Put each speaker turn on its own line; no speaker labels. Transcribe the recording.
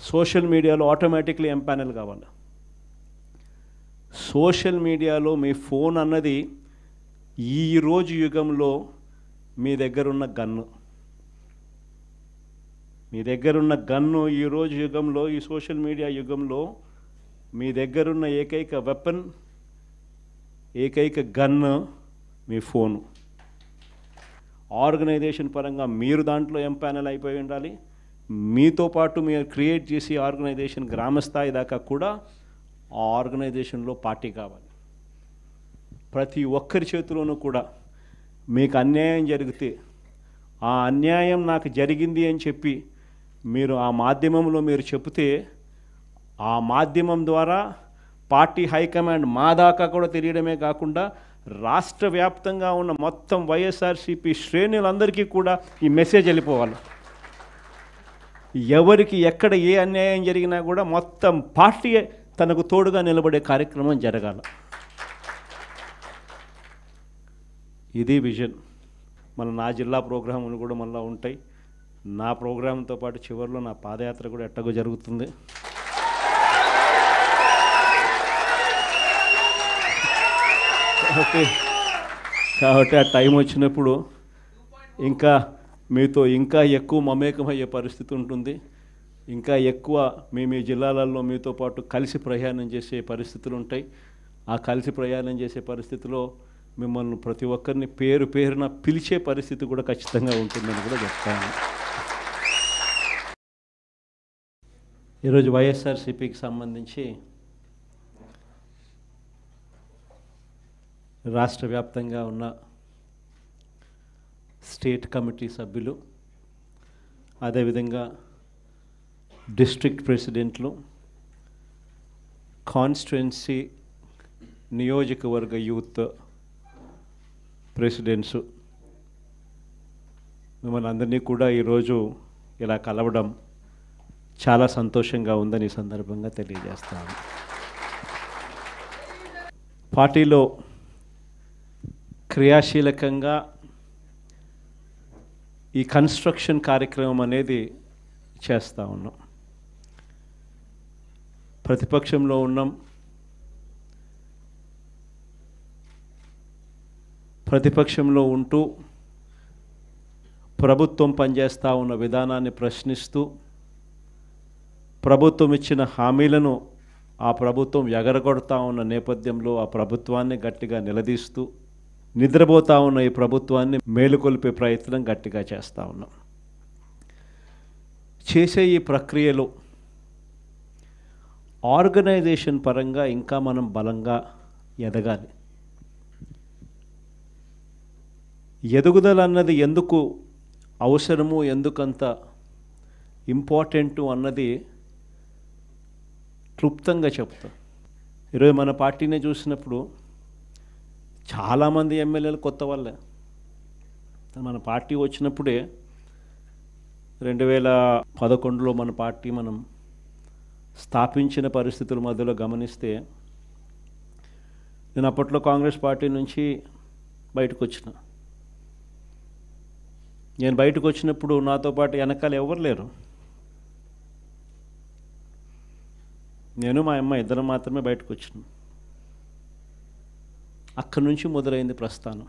Social మీడియాలో automatically empanel కావాలి. Social మీడియాలో మీ ఫోన్ అన్నది ఈరోజు యుగంలో మీ దగ్గరున్న గన్ను. మీ దగ్గరున్న గన్ను ఈరోజు యుగంలో, ఈ సోషల్ మీడియా యుగంలో మీ దగ్గరున్న ఏకైక వెపన్, ఏకైక గన్ను మీ ఫోను. ఆర్గనైజేషన్ పరంగా మీరు దాంట్లో ఎంపానల్ అయిపోయి ఉండాలి. మీతో పాటు మీరు క్రియేట్ చేసి ఆర్గనైజేషన్ గ్రామస్థాయి దాకా కూడా ఆ ఆర్గనైజేషన్లో పార్టీ కావాలి. ప్రతి ఒక్కరి చేతిలోనూ కూడా మీకు అన్యాయం జరిగితే ఆ అన్యాయం నాకు జరిగింది అని చెప్పి మీరు ఆ మాధ్యమంలో మీరు చెబితే ఆ మాధ్యమం ద్వారా పార్టీ హైకమాండ్ మా దాకా కూడా తెలియడమే కాకుండా రాష్ట్ర వ్యాప్తంగా ఉన్న మొత్తం వైఎస్ఆర్సీపీ శ్రేణులందరికీ కూడా ఈ మెసేజ్ వెళ్ళిపోవాలి. ఎవరికి ఎక్కడ ఏ అన్యాయం జరిగినా కూడా మొత్తం పార్టీ తనకు తోడుగా నిలబడే కార్యక్రమం జరగాలి. ఇది విజన్. నా జిల్లా ప్రోగ్రాములు కూడా మళ్ళీ ఉంటాయి. నా ప్రోగ్రాంతో పాటు చివరిలో నా పాదయాత్ర కూడా ఎట్టగో జరుగుతుంది. కాబట్టి ఆ టైం వచ్చినప్పుడు ఇంకా మీతో ఇంకా ఎక్కువ మమేకమయ్యే పరిస్థితి ఉంటుంది. ఇంకా ఎక్కువ మీ జిల్లాలలో మీతో పాటు కలిసి ప్రయాణం చేసే పరిస్థితులు ఉంటాయి. ఆ కలిసి ప్రయాణం చేసే పరిస్థితిలో మిమ్మల్ని ప్రతి ఒక్కరిని పేరు పేరున పిలిచే పరిస్థితి కూడా ఖచ్చితంగా ఉంటుందని కూడా చెప్తాను. ఈరోజు వైఎస్ఆర్సీపీకి సంబంధించి రాష్ట్ర వ్యాప్తంగా ఉన్న స్టేట్ కమిటీ సభ్యులు, అదేవిధంగా డిస్ట్రిక్ట్ ప్రెసిడెంట్లు, కాన్స్టిట్యుయెన్సీ నియోజకవర్గ యూత్ ప్రెసిడెంట్స్, మిమ్మల్ని అందరినీ కూడా ఈరోజు ఇలా కలవడం చాలా సంతోషంగా ఉందని ఈ సందర్భంగా తెలియజేస్తాను. పార్టీలో క్రియాశీలకంగా ఈ కన్స్ట్రక్షన్ కార్యక్రమం అనేది చేస్తూ ఉన్నాం. ప్రతిపక్షంలో ఉన్నాం. ప్రతిపక్షంలో ఉంటూ ప్రభుత్వం పనిచేస్తూ ఉన్న విధానాన్ని ప్రశ్నిస్తూ, ప్రభుత్వం ఇచ్చిన హామీలను ఆ ప్రభుత్వం ఎగరగొడతా ఉన్న నేపథ్యంలో ఆ ప్రభుత్వాన్ని గట్టిగా నిలదీస్తూ, నిద్రపోతూ ఉన్న ఈ ప్రభుత్వాన్ని మేలుకొల్పే ప్రయత్నం గట్టిగా చేస్తూ ఉన్నాం. చేసే ఈ ప్రక్రియలో ఆర్గనైజేషన్ పరంగా ఇంకా మనం బలంగా ఎదగాలి. ఎదుగుదల అన్నది ఎందుకు అవసరము, ఎందుకంత ఇంపార్టెంటు అన్నది క్లుప్తంగా చెప్తాం. ఈరోజు మన పార్టీని చూసినప్పుడు చాలామంది ఎమ్మెల్యేలు కొత్త వాళ్ళే. మన పార్టీ వచ్చినప్పుడే 2011లో మన పార్టీ మనం స్థాపించిన పరిస్థితుల మధ్యలో గమనిస్తే, నేను అప్పట్లో కాంగ్రెస్ పార్టీ నుంచి బయటకు వచ్చిన. నేను బయటకు వచ్చినప్పుడు నాతో పాటు వెనకాల ఎవరు లేరు. నేను మా అమ్మ ఇద్దరం మాత్రమే బయటకు వచ్చినాం. అక్కడి నుంచి మొదలైంది ప్రస్థానం.